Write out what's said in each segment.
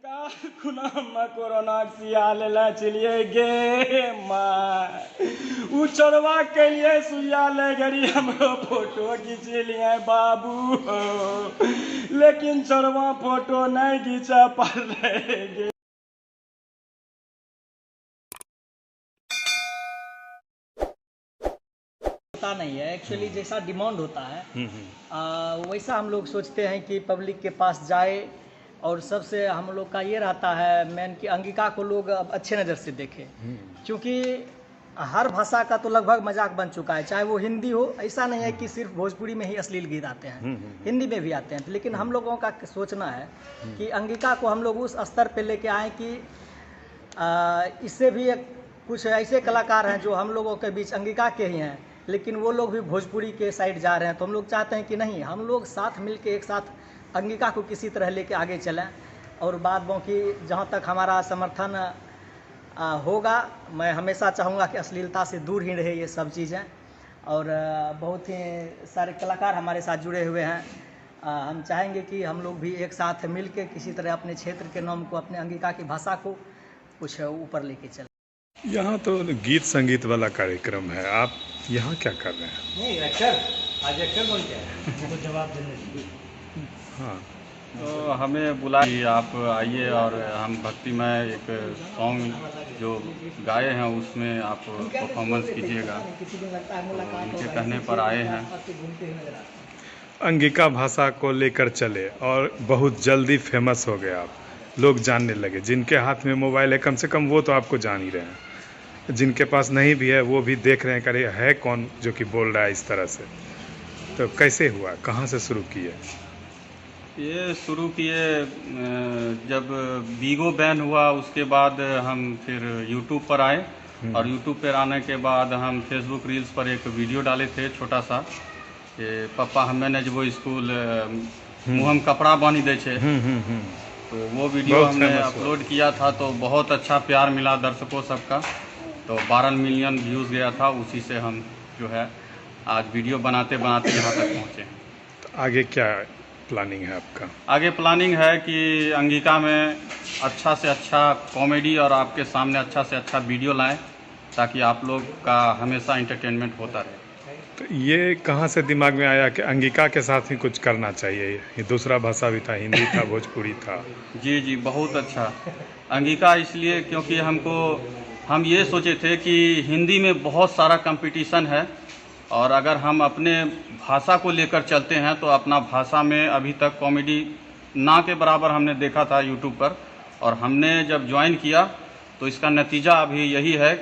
खुना कोरोना सियालेला चलिए गे माँ उ चोरवा के लिए सुइया ले घड़ी हमरो फोटो खींच लिए बाबू हो लेकिन चोरवा फोटो नहीं खींचा पा रहे गे। होता नहीं है एक्चुअली, जैसा डिमांड होता है वैसा हम लोग सोचते हैं कि पब्लिक के पास जाए। और सबसे हम लोग का ये रहता है मेन कि अंगिका को लोग अब अच्छे नज़र से देखें, क्योंकि हर भाषा का तो लगभग मजाक बन चुका है, चाहे वो हिंदी हो। ऐसा नहीं है कि सिर्फ भोजपुरी में ही अश्लील गीत आते हैं, हिंदी में भी आते हैं। लेकिन हम लोगों का सोचना है कि अंगिका को हम लोग उस स्तर पे लेके आए कि इससे भी कुछ ऐसे कलाकार हैं जो हम लोगों के बीच अंगिका के ही हैं, लेकिन वो लोग भी भोजपुरी के साइड जा रहे हैं। तो हम लोग चाहते हैं कि नहीं, हम लोग साथ मिल के एक साथ अंगिका को किसी तरह लेके आगे चलें। और बात बाकी जहाँ तक हमारा समर्थन होगा, मैं हमेशा चाहूँगा कि अश्लीलता से दूर ही रहे ये सब चीज़ें। और बहुत ही सारे कलाकार हमारे साथ जुड़े हुए हैं। हम चाहेंगे कि हम लोग भी एक साथ मिल के किसी तरह अपने क्षेत्र के नाम को, अपने अंगिका की भाषा को कुछ ऊपर लेके चलें। यहाँ तो गीत संगीत वाला कार्यक्रम है, आप यहाँ क्या कर रहे हैं? नहीं एक्टर, आज एक्टर बोल के उनको जवाब देने। हाँ, तो हमें बुला कि आप आइए और हम भक्तिमय एक सॉन्ग जो गाए हैं उसमें आप परफॉर्मेंस कीजिएगा। तो उनके कहने पर आए हैं। अंगिका भाषा को लेकर चले और बहुत जल्दी फेमस हो गए आप, लोग जानने लगे। जिनके हाथ में मोबाइल है कम से कम वो तो आपको जान ही रहे हैं, जिनके पास नहीं भी है वो भी देख रहे हैं करे है कौन जो कि बोल रहा है इस तरह से। तो कैसे हुआ, कहाँ से शुरू किए? ये शुरू किए जब बीगो बैन हुआ, उसके बाद हम फिर यूट्यूब पर आए। और यूट्यूब पर आने के बाद हम फेसबुक रील्स पर एक वीडियो डाले थे छोटा सा कि पापा हमें ने जो स्कूल मुँह हम कपड़ा बांधी दे छे। तो वो वीडियो हमने अपलोड किया था, तो बहुत अच्छा प्यार मिला दर्शकों सबका। तो 12 मिलियन व्यूज़ गया था, उसी से हम जो है आज वीडियो बनाते बनाते यहाँ तक पहुँचे हैं। तो आगे क्या प्लानिंग है आपका? आगे प्लानिंग है कि अंगिका में अच्छा से अच्छा कॉमेडी और आपके सामने अच्छा से अच्छा वीडियो लाएं, ताकि आप लोग का हमेशा एंटरटेनमेंट होता रहे। तो ये कहाँ से दिमाग में आया कि अंगिका के साथ ही कुछ करना चाहिए? ये दूसरा भाषा भी था, हिंदी था, भोजपुरी था। जी जी, बहुत अच्छा अंगिका इसलिए क्योंकि हम ये सोचे थे कि हिंदी में बहुत सारा कंपटीशन है, और अगर हम अपने भाषा को लेकर चलते हैं तो अपना भाषा में अभी तक कॉमेडी ना के बराबर हमने देखा था यूट्यूब पर। और हमने जब ज्वाइन किया तो इसका नतीजा अभी यही है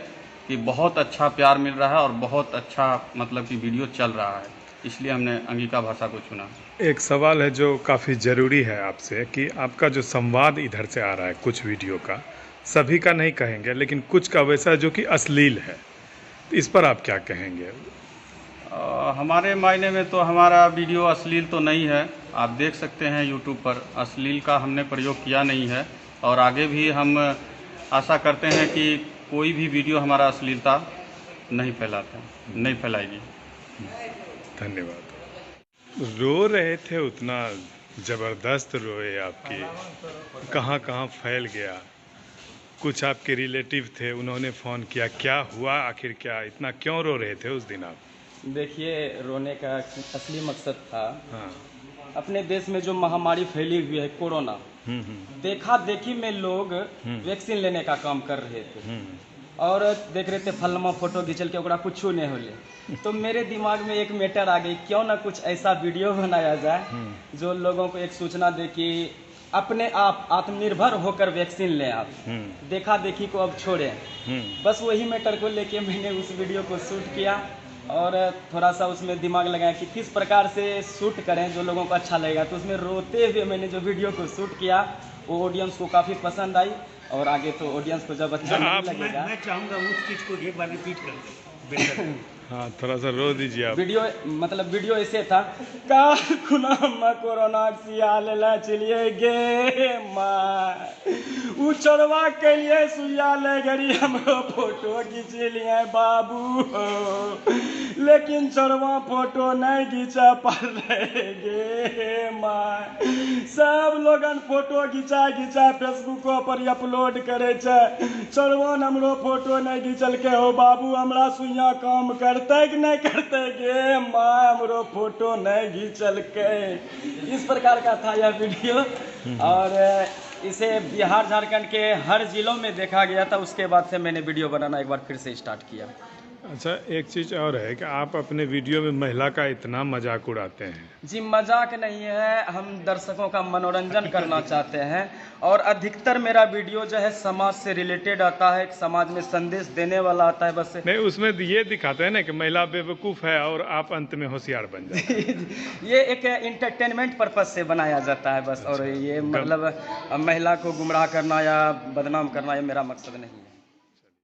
कि बहुत अच्छा प्यार मिल रहा है और बहुत अच्छा मतलब कि वीडियो चल रहा है, इसलिए हमने अंगिका भाषा को चुना। एक सवाल है जो काफ़ी ज़रूरी है आपसे कि आपका जो संवाद इधर से आ रहा है, कुछ वीडियो का, सभी का नहीं कहेंगे लेकिन कुछ का वैसा जो कि अश्लील है, तो इस पर आप क्या कहेंगे? हमारे मायने में तो हमारा वीडियो अश्लील तो नहीं है, आप देख सकते हैं यूट्यूब पर अश्लील का हमने प्रयोग किया नहीं है। और आगे भी हम आशा करते हैं कि कोई भी वीडियो हमारा अश्लीलता नहीं फैलाएगी। धन्यवाद। रो रहे थे, उतना ज़बरदस्त रोए आपकी, कहाँ कहाँ फैल गया। कुछ आपके रिलेटिव थे, उन्होंने फ़ोन किया, क्या हुआ आखिर, क्या इतना क्यों रो रहे थे उस दिन आप? देखिए, रोने का असली मकसद था, हाँ, अपने देश में जो महामारी फैली हुई है कोरोना, देखा देखी में लोग वैक्सीन लेने का काम कर रहे थे और देख रहे थे फलमा फोटो खींचल के ओकरा कुछ नहीं होले। तो मेरे दिमाग में एक मैटर आ गई, क्यों ना कुछ ऐसा वीडियो बनाया जाए जो लोगों को एक सूचना दे कि अपने आप आत्मनिर्भर होकर वैक्सीन लें आप, देखा देखी को अब छोड़ें। बस वही मैटर को लेके मैंने उस वीडियो को शूट किया और थोड़ा सा उसमें दिमाग लगाया कि किस प्रकार से शूट करें जो लोगों को अच्छा लगेगा। तो उसमें रोते हुए मैंने जो वीडियो को शूट किया वो ऑडियंस को काफ़ी पसंद आई, और आगे तो ऑडियंस को जब अच्छा नहीं लगेगा। मैं चाहूँगा उस चीज़ को एक बार रिपीट कर। हाँ थोड़ा सा रो दीजिए आप। वीडियो मतलब वीडियो ऐसे था, काल खुना में कोरोना सियाल ला चलिए गे माँ, उ चोरवा के लिए सुइया ले घड़ी हमरो फोटो खींच लिए बाबू हो, लेकिन चोरवा फोटो नहीं खींचा पर गे माँ। सब लोगन फोटो घिचा घिचा फेसबुको पर अपलोड करे छे, चोरवा हमरो फोटो नहीं घिंचल के हो बाबू, हमरा सुइया काम करते कि नहीं करते गे माँ, हमरो फोटो नहीं घिंचल के। इस प्रकार का था यह वीडियो और इसे बिहार झारखंड के हर जिलों में देखा गया था। उसके बाद से मैंने वीडियो बनाना एक बार फिर से स्टार्ट किया। अच्छा एक चीज़ और है कि आप अपने वीडियो में महिला का इतना मजाक उड़ाते हैं। जी मजाक नहीं है, हम दर्शकों का मनोरंजन करना चाहते हैं और अधिकतर मेरा वीडियो जो है समाज से रिलेटेड आता है, समाज में संदेश देने वाला आता है बस। नहीं उसमें ये दिखाते हैं ना कि महिला बेवकूफ़ है और आप अंत में होशियार बन जाते हैं। ये एक इंटरटेनमेंट पर्पज से बनाया जाता है बस। और ये मतलब महिला को गुमराह करना या बदनाम करना ये मेरा मकसद नहीं है।